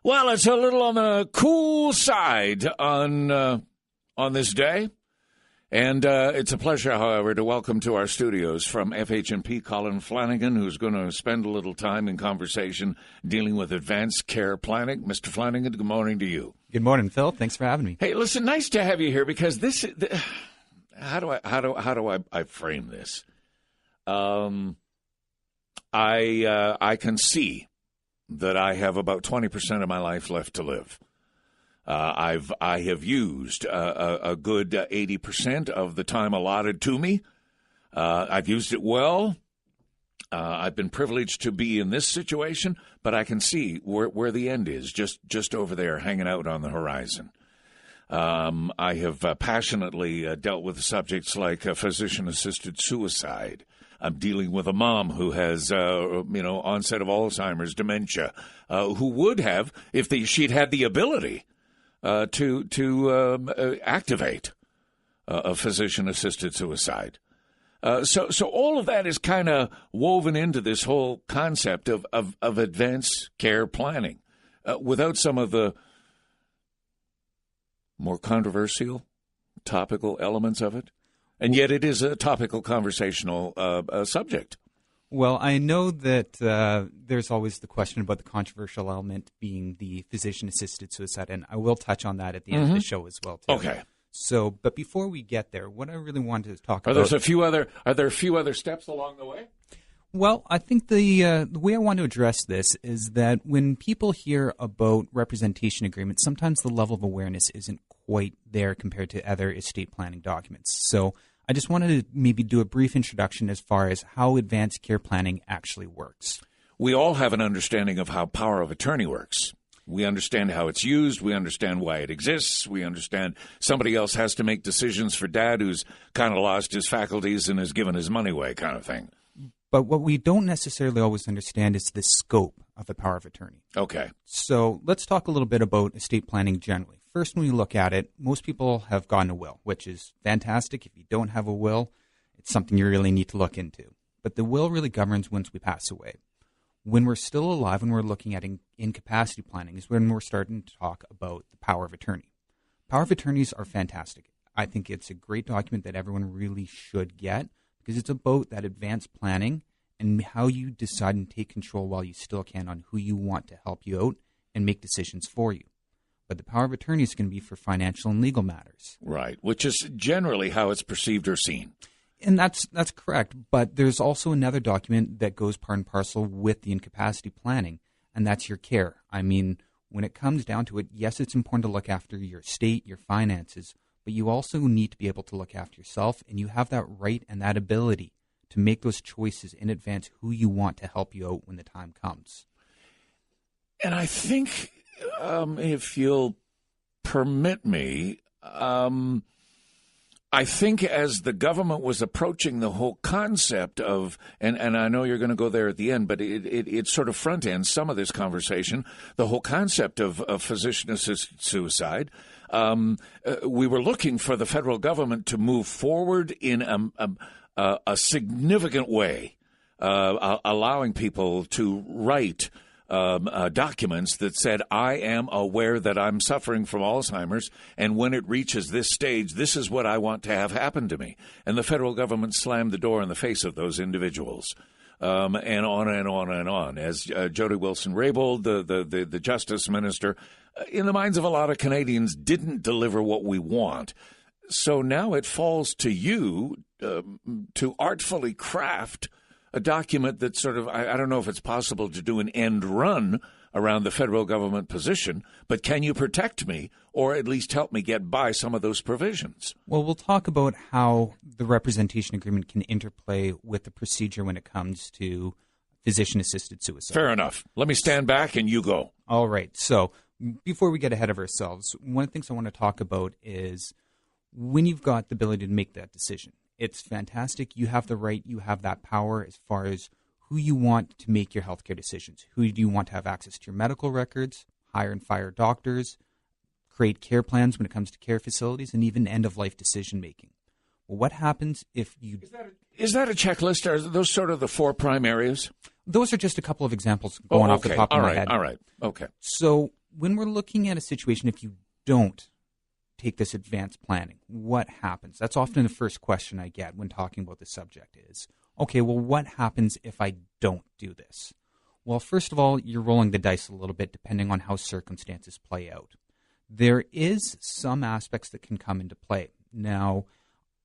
Well, it's a little on the cool side on this day. And it's a pleasure, however, to welcome to our studios from FH&P Colin Flannigan, who's going to spend a little time in conversation dealing with advanced care planning. Mr. Flannigan, good morning to you. Good morning, Phil. Thanks for having me. Hey, listen, nice to have you here because how do I frame this? I can see that I have about 20% of my life left to live. I have used a good 80% of the time allotted to me. I've used it well. I've been privileged to be in this situation, but I can see where the end is, just over there, hanging out on the horizon. I have passionately dealt with subjects like physician-assisted suicide. I'm dealing with a mom who has, onset of Alzheimer's, dementia, who would have, if she'd had the ability to activate a physician-assisted suicide. So all of that is kind of woven into this whole concept of advanced care planning, without some of the more controversial, topical elements of it. And yet it is a topical conversational subject. Well, I know that there's always the question about the controversial element being the physician-assisted suicide, and I will touch on that at the end of the show as well, too. Okay. So, but before we get there, what I really wanted to talk about... Are there a few other steps along the way? Well, I think the way I want to address this is that when people hear about representation agreements, sometimes the level of awareness isn't quite there compared to other estate planning documents. So I just wanted to maybe do a brief introduction as far as how advanced care planning actually works. We all have an understanding of how power of attorney works. We understand how it's used. We understand why it exists. We understand somebody else has to make decisions for dad who's kind of lost his faculties and has given his money away kind of thing. But what we don't necessarily always understand is the scope of a power of attorney. Okay. So let's talk a little bit about estate planning generally. First, when you look at it, most people have gotten a will, which is fantastic. If you don't have a will, it's something you really need to look into. But the will really governs once we pass away. When we're still alive, when we're looking at incapacity planning, is when we're starting to talk about the power of attorney. Power of attorneys are fantastic. I think it's a great document that everyone really should get because it's about that advanced planning and how you decide and take control while you still can on who you want to help you out and make decisions for you. But the power of attorney is going to be for financial and legal matters. Right, which is generally how it's perceived or seen. And that's correct. But there's also another document that goes part and parcel with the incapacity planning, and that's your care. I mean, when it comes down to it, yes, it's important to look after your estate, your finances, but you also need to be able to look after yourself, and you have that right and that ability to make those choices in advance who you want to help you out when the time comes. And I think, if you'll permit me, I think as the government was approaching the whole concept of, and I know you're going to go there at the end, but it sort of front ends some of this conversation, the whole concept of physician-assisted suicide, we were looking for the federal government to move forward in a significant way, allowing people to write documents that said, I am aware that I'm suffering from Alzheimer's, and when it reaches this stage, this is what I want to have happen to me. And the federal government slammed the door in the face of those individuals. And on and on and on. As Jody Wilson-Raybould, the Justice Minister, in the minds of a lot of Canadians, didn't deliver what we want. So now it falls to you to artfully craft a document that sort of, I don't know if it's possible to do an end run around the federal government position, but can you protect me or at least help me get by some of those provisions? Well, we'll talk about how the representation agreement can interplay with the procedure when it comes to physician-assisted suicide. Fair enough. Let me stand back and you go. All right. So before we get ahead of ourselves, one of the things I want to talk about is when you've got the ability to make that decision. It's fantastic. You have the right, you have that power as far as who you want to make your healthcare decisions. Who do you want to have access to your medical records, hire and fire doctors, create care plans when it comes to care facilities, and even end-of-life decision-making. Well, what happens if you... Is that a checklist? Are those sort of the four prime areas? Those are just a couple of examples going off the top of my head. All right. Okay. So when we're looking at a situation, if you don't take this advanced planning, what happens? That's often the first question I get when talking about the subject is, okay, well, what happens if I don't do this? Well, first of all, you're rolling the dice a little bit depending on how circumstances play out. There is some aspects that can come into play. Now,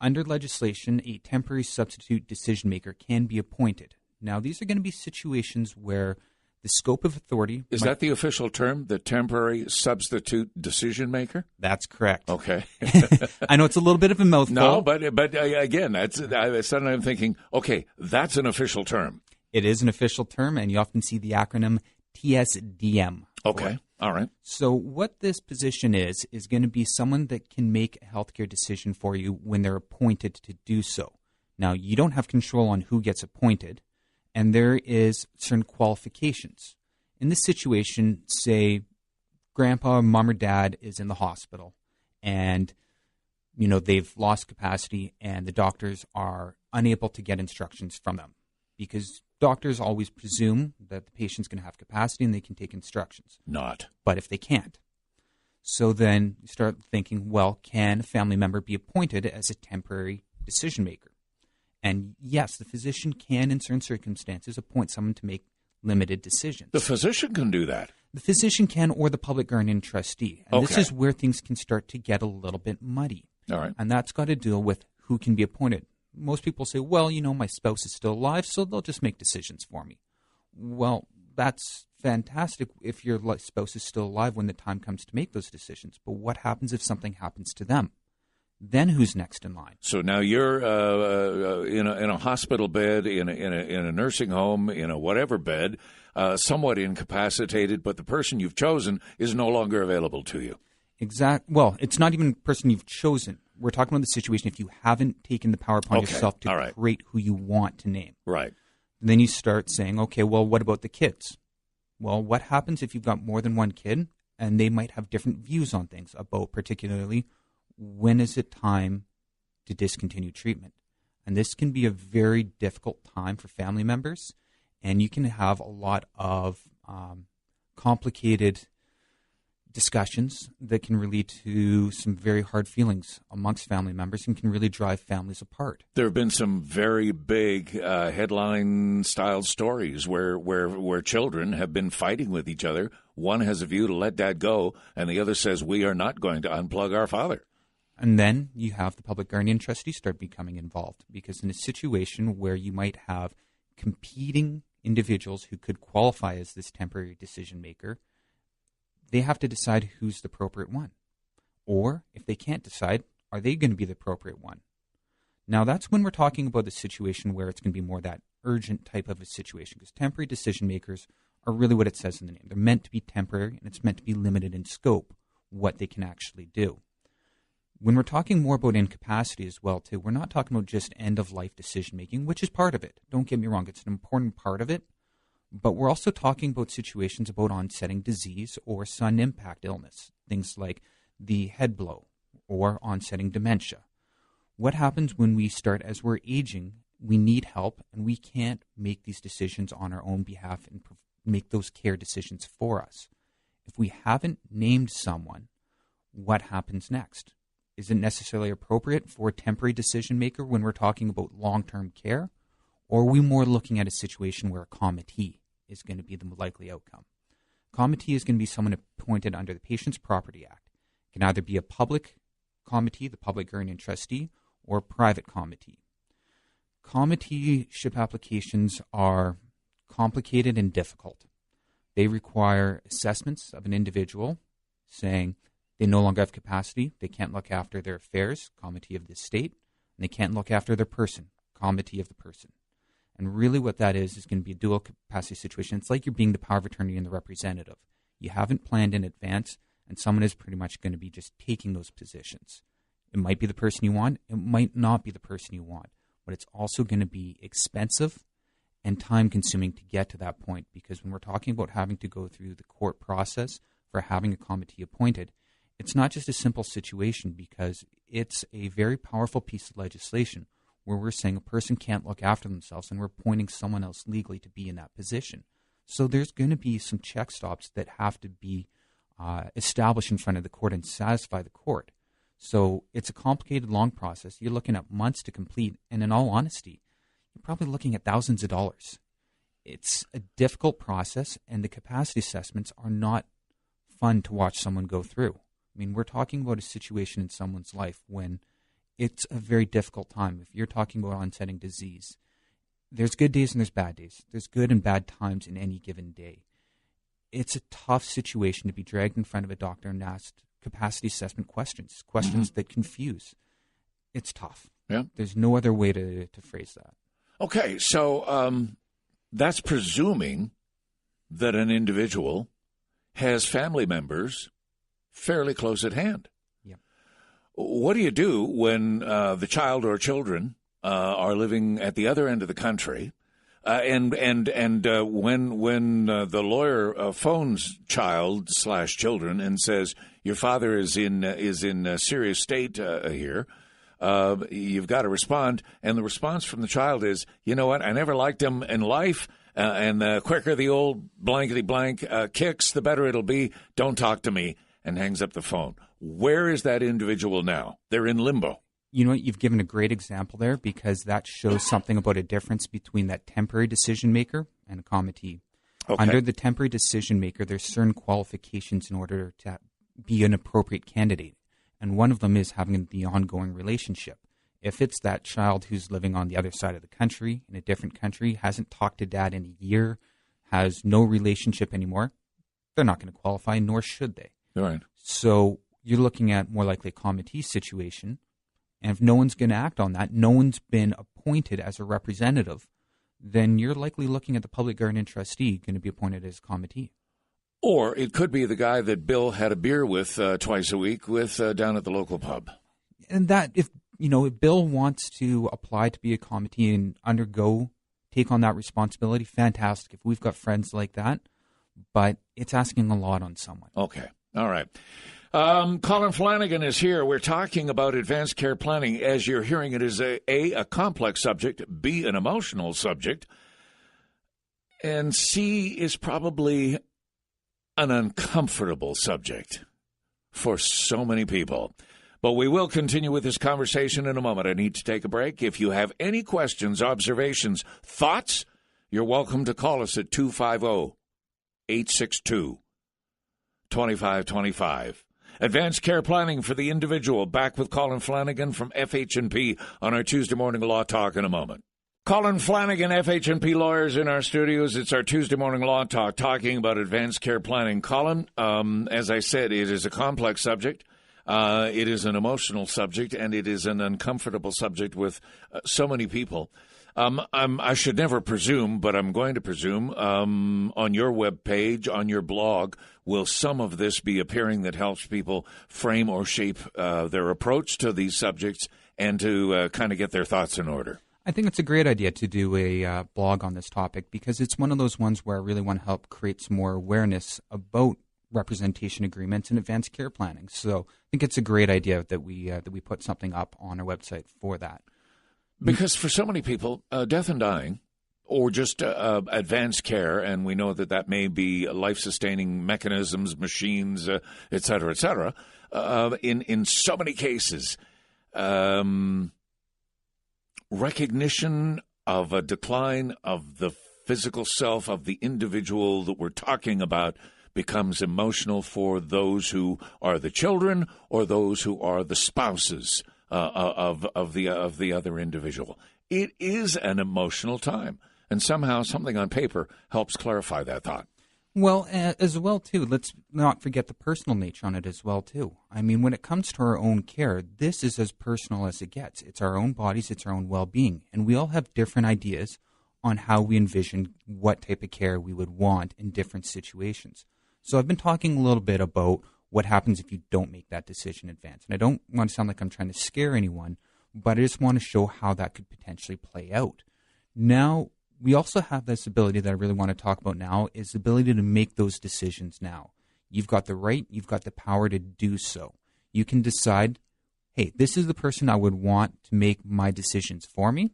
under legislation, a temporary substitute decision maker can be appointed. Now, these are going to be situations where the scope of authority... Is that the official term, the temporary substitute decision maker? That's correct. Okay. I know it's a little bit of a mouthful. No, but again, suddenly I'm thinking, okay, that's an official term. It is an official term, and you often see the acronym TSDM. Okay, all right. So what this position is going to be someone that can make a healthcare decision for you when they're appointed to do so. Now, you don't have control on who gets appointed, and there is certain qualifications. In this situation, say grandpa, mom, or dad is in the hospital, and they've lost capacity, and the doctors are unable to get instructions from them because doctors always presume that the patient's going to have capacity and they can take instructions. Not. But if they can't. So then you start thinking, well, can a family member be appointed as a temporary decision maker? And yes, the physician can, in certain circumstances, appoint someone to make limited decisions. The physician can do that. The physician can, or the public guardian trustee. And Okay. This is where things can start to get a little bit muddy. All right. And that's got to deal with who can be appointed. Most people say, well, my spouse is still alive, so they'll just make decisions for me. Well, that's fantastic if your spouse is still alive when the time comes to make those decisions. But what happens if something happens to them? Then who's next in line? So now you're in a hospital bed, in a nursing home, in a whatever bed, somewhat incapacitated, but the person you've chosen is no longer available to you. Well, it's not even the person you've chosen. We're talking about the situation if you haven't taken the power upon yourself to create who you want to name. Right. Then you start saying, okay, well, what about the kids? Well, what happens if you've got more than one kid and they might have different views on things about particularly when is it time to discontinue treatment? And this can be a very difficult time for family members, and you can have a lot of complicated discussions that can lead to some very hard feelings amongst family members and can really drive families apart. There have been some very big headline-style stories where children have been fighting with each other. One has a view to let dad go, and the other says, we are not going to unplug our father. And then you have the public guardian trustee start becoming involved, because in a situation where you might have competing individuals who could qualify as this temporary decision maker, they have to decide who's the appropriate one. Or if they can't decide, are they going to be the appropriate one? Now, that's when we're talking about the situation where it's going to be more that urgent type of a situation, because temporary decision makers are really what it says in the name. They're meant to be temporary, and it's meant to be limited in scope, what they can actually do. When we're talking more about incapacity as well, too, we're not talking about just end-of-life decision-making, which is part of it. Don't get me wrong. It's an important part of it. But we're also talking about situations about onsetting disease or sudden impact illness, things like the head blow or onsetting dementia. What happens when we start, as we're aging, we need help, and we can't make these decisions on our own behalf and make those care decisions for us? If we haven't named someone, what happens next? Is it necessarily appropriate for a temporary decision maker when we're talking about long-term care? Or are we more looking at a situation where a committee is going to be the likely outcome? Committee is going to be someone appointed under the Patients Property Act. It can either be a public committee, the public guardian trustee, or a private committee. Committeeship applications are complicated and difficult. They require assessments of an individual saying they no longer have capacity, they can't look after their affairs, committee of the state, and they can't look after their person, committee of the person. And really what that is going to be a dual capacity situation. It's like you're being the power of attorney and the representative. You haven't planned in advance, and someone is pretty much going to be just taking those positions. It might be the person you want. It might not be the person you want. But it's also going to be expensive and time-consuming to get to that point, because when we're talking about having to go through the court process for having a committee appointed, it's not just a simple situation, because it's a very powerful piece of legislation where we're saying a person can't look after themselves and we're appointing someone else legally to be in that position. So there's going to be some check stops that have to be establish in front of the court and satisfy the court. So it's a complicated, long process. You're looking at months to complete, and in all honesty, you're probably looking at thousands of dollars. It's a difficult process, and the capacity assessments are not fun to watch someone go through. I mean, we're talking about a situation in someone's life when it's a very difficult time. If you're talking about onsetting disease, there's good days and there's bad days. There's good and bad times in any given day. It's a tough situation to be dragged in front of a doctor and asked capacity assessment questions that confuse. It's tough. Yeah. There's no other way to phrase that. Okay, so that's presuming that an individual has family members fairly close at hand. Yeah. What do you do when the child or children are living at the other end of the country, and when the lawyer phones child/children and says your father is in a serious state here? You've got to respond, and the response from the child is, you know what, I never liked him in life, and the quicker the old blankety-blank kicks, the better it'll be. Don't talk to me, and hangs up the phone. Where is that individual now? They're in limbo. You know what, you've given a great example there, because that shows something about a difference between that temporary decision maker and a committee. Okay. Under the temporary decision maker, there's certain qualifications in order to be an appropriate candidate. And one of them is having the ongoing relationship. If it's that child who's living on the other side of the country, in a different country, hasn't talked to dad in a year, has no relationship anymore, they're not going to qualify, nor should they. All right. So you're looking at more likely a committee situation. And if no one's going to act on that, no one's been appointed as a representative, then you're likely looking at the public guardian trustee going to be appointed as committee. Or it could be the guy that Bill had a beer with twice a week with down at the local pub. And that, if Bill wants to apply to be a committee and take on that responsibility, fantastic. If we've got friends like that, but it's asking a lot on someone. Okay. All right. Colin Flannigan is here. We're talking about advanced care planning. As you're hearing, it is a complex subject, B, an emotional subject, and C is probably an uncomfortable subject for so many people. But we will continue with this conversation in a moment. I need to take a break. If you have any questions, observations, thoughts, you're welcome to call us at 250-862-2525. Advanced care planning for the individual. Back with Colin Flannigan from FH&P on our Tuesday morning Law Talk in a moment. Colin Flannigan, FH&P lawyers in our studios. It's our Tuesday morning Law Talk talking about advanced care planning. Colin, as I said, it is a complex subject. It is an emotional subject, and it is an uncomfortable subject with so many people. I should never presume, but I'm going to presume, on your webpage, on your blog, will some of this be appearing that helps people frame or shape their approach to these subjects and to kind of get their thoughts in order? I think it's a great idea to do a blog on this topic, because it's one of those ones where I really want to help create some more awareness about representation agreements and advanced care planning. So I think it's a great idea that we put something up on our website for that. Because for so many people, death and dying, or just advanced care, and we know that may be life-sustaining mechanisms, machines, et cetera, in so many cases, recognition of a decline of the physical self of the individual that we're talking about becomes emotional for those who are the children or those who are the spouses of the other individual. It is an emotional time, and somehow something on paper helps clarify that thought. Well, as well, too, let's not forget the personal nature on it as well, too. I mean, when it comes to our own care, this is as personal as it gets. It's our own bodies, it's our own well-being, and we all have different ideas on how we envision what type of care we would want in different situations. So I've been talking a little bit about what happens if you don't make that decision in advance. And I don't want to sound like I'm trying to scare anyone, but I just want to show how that could potentially play out. Now, we also have this ability that I really want to talk about now, is the ability to make those decisions now. You've got the right, you've got the power to do so. You can decide, hey, this is the person I would want to make my decisions for me.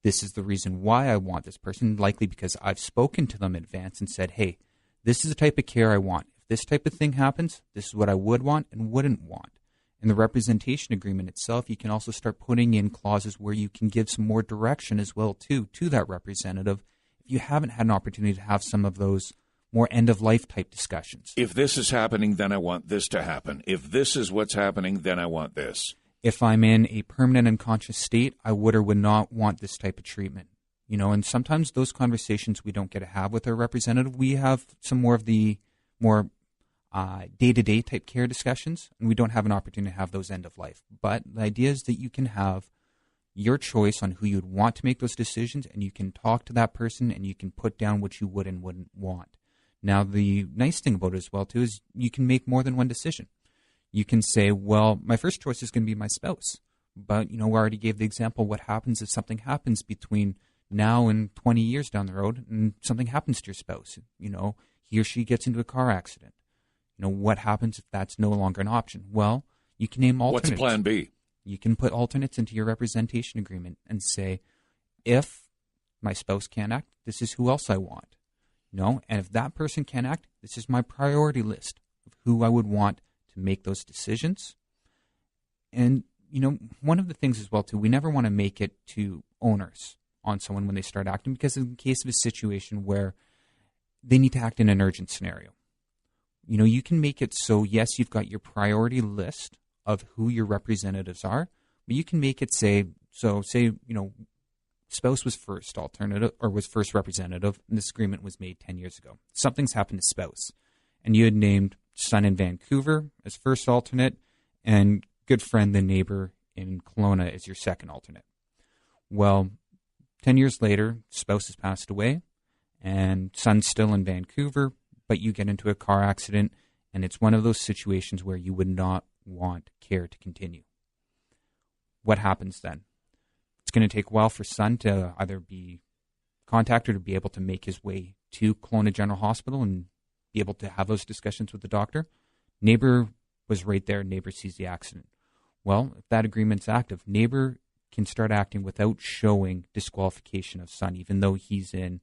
This is the reason why I want this person, likely because I've spoken to them in advance and said, hey, this is the type of care I want. If this type of thing happens, this is what I would want and wouldn't want. In the representation agreement itself, you can also start putting in clauses where you can give some more direction as well to that representative if you haven't had an opportunity to have some of those more end-of-life type discussions. If this is happening, then I want this to happen. If this is what's happening, then I want this. If I'm in a permanent unconscious state, I would or would not want this type of treatment. And sometimes those conversations we don't get to have with our representative. We have some more of the more day-to-day type care discussions, and we don't have an opportunity to have those end of life. But the idea is that you can have your choice on who you'd want to make those decisions, and you can talk to that person, and you can put down what you would and wouldn't want. Now, the nice thing about it as well, too, is you can make more than one decision. You can say, well, my first choice is going to be my spouse. But, we already gave the example, what happens if something happens between now and 20 years down the road, and something happens to your spouse? He or she gets into a car accident. What happens if that's no longer an option? Well, you can name alternates. What's plan B? You can put alternates into your representation agreement and say, if my spouse can't act, this is who else I want. And if that person can't act, this is my priority list of who I would want to make those decisions. And, one of the things as well, too, we never want to make it too onerous on someone when they start acting, because in case of a situation where they need to act in an urgent scenario, you can make it so, yes, you've got your priority list of who your representatives are, but you can make it say, spouse was first alternative or was first representative, and this agreement was made 10 years ago. Something's happened to spouse, and you had named son in Vancouver as first alternate and good friend, the neighbor in Kelowna, as your second alternate. Well, 10 years later, spouse has passed away, and son's still in Vancouver, but you get into a car accident, and it's one of those situations where you would not want care to continue. What happens then? It's going to take a while for son to either be contacted or be able to make his way to Kelowna General Hospital and be able to have those discussions with the doctor. Neighbor was right there. Neighbor sees the accident. Well, if that agreement's active, neighbor can start acting without showing disqualification of son, even though he's in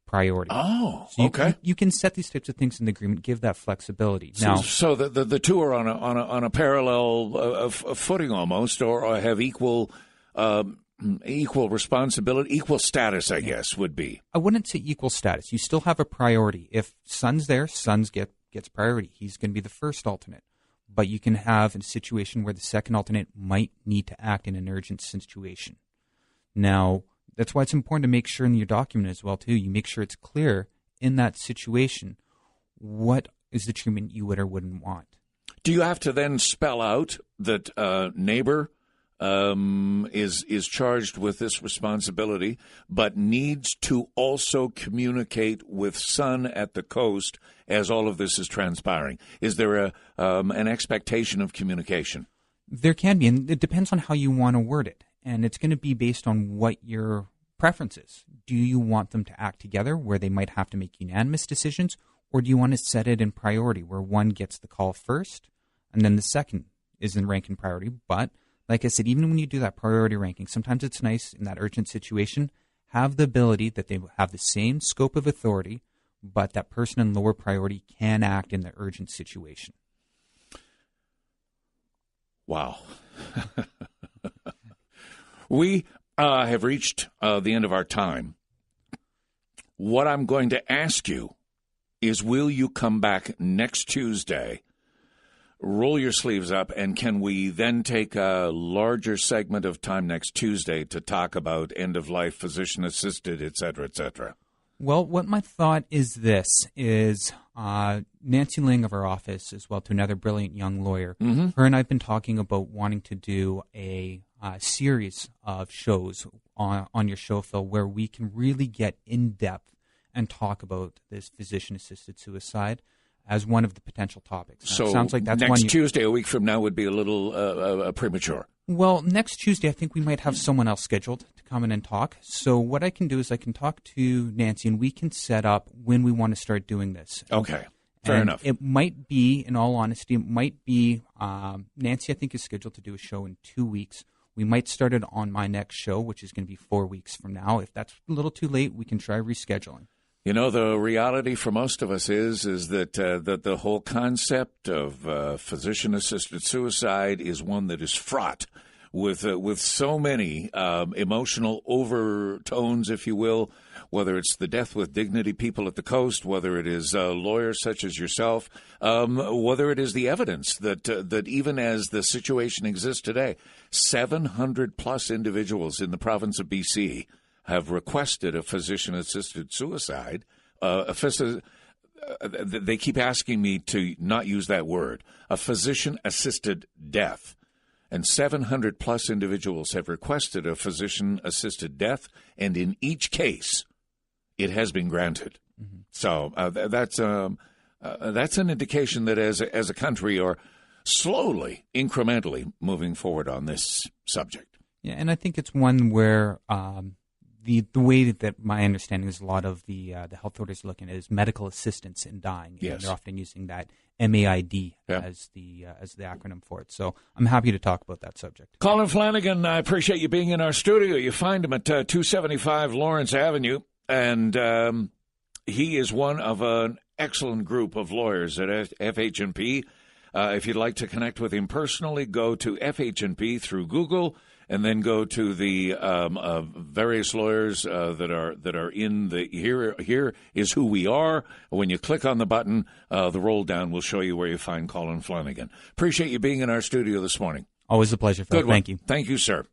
priority. Oh, so okay. You can set these types of things in the agreement, give that flexibility. So the two are on a parallel footing almost, or have equal responsibility, equal status, I guess, would be. I wouldn't say equal status. You still have a priority. If son's there, son's gets priority. He's going to be the first alternate. But you can have a situation where the second alternate might need to act in an urgent situation. Now, that's why it's important to make sure in your document as well, too, you make sure it's clear in that situation what is the treatment you would or wouldn't want. Do you have to then spell out that neighbor is charged with this responsibility, but needs to also communicate with son at the coast as all of this is transpiring? Is there an expectation of communication? There can be, and it depends on how you want to word it. And it's going to be based on what your preference is. Do you want them to act together where they might have to make unanimous decisions, or do you want to set it in priority where one gets the call first and then the second is in rank and priority? But like I said, even when you do that priority ranking, sometimes it's nice in that urgent situation, have the ability that they have the same scope of authority, but that person in lower priority can act in the urgent situation. Wow. We have reached the end of our time. What I'm going to ask you is, will you come back next Tuesday, roll your sleeves up, and can we then take a larger segment of time next Tuesday to talk about end-of-life, physician-assisted, et cetera, et cetera? Well, what my thought is this, is Nancy Ling of our office, as well to another brilliant young lawyer, her and I have been talking about wanting to do a series of shows on your show, Phil, where we can really get in-depth and talk about this physician-assisted suicide as one of the potential topics. So it sounds like that's next Tuesday, a week from now, would be a little premature. Well, next Tuesday, I think we might have someone else scheduled to come in and talk. So what I can do is I can talk to Nancy, and we can set up when we want to start doing this. Okay, fair enough. It might be, in all honesty, Nancy, I think, is scheduled to do a show in 2 weeks. We might start it on my next show, which is going to be 4 weeks from now. If that's a little too late, we can try rescheduling. You know, the reality for most of us is that that the whole concept of physician-assisted suicide is one that is fraught with so many emotional overtones, if you will, whether it's the Death with Dignity people at the coast, whether it is lawyers such as yourself, whether it is the evidence that even as the situation exists today, 700-plus individuals in the province of BC have requested a physician-assisted suicide. They keep asking me to not use that word, a physician-assisted death. And 700-plus individuals have requested a physician-assisted death, and in each case, it has been granted. Mm-hmm. So that's an indication that as a country are slowly, incrementally moving forward on this subject. Yeah, and I think it's one where the way that my understanding is a lot of the health authorities are looking at is medical assistance in dying. Yes. And they're often using that MAID as the acronym for it. So I'm happy to talk about that subject. Colin Flannigan, I appreciate you being in our studio. You find him at 275 Lawrence Avenue, and he is one of an excellent group of lawyers at FH&P. If you'd like to connect with him personally, go to FH&P through Google, and then go to the various lawyers that are in the here is who we are. When you click on the button, the roll down will show you where you find Colin Flannigan. Appreciate you being in our studio this morning. Always a pleasure, Phil. Good one. Thank you. Thank you, sir.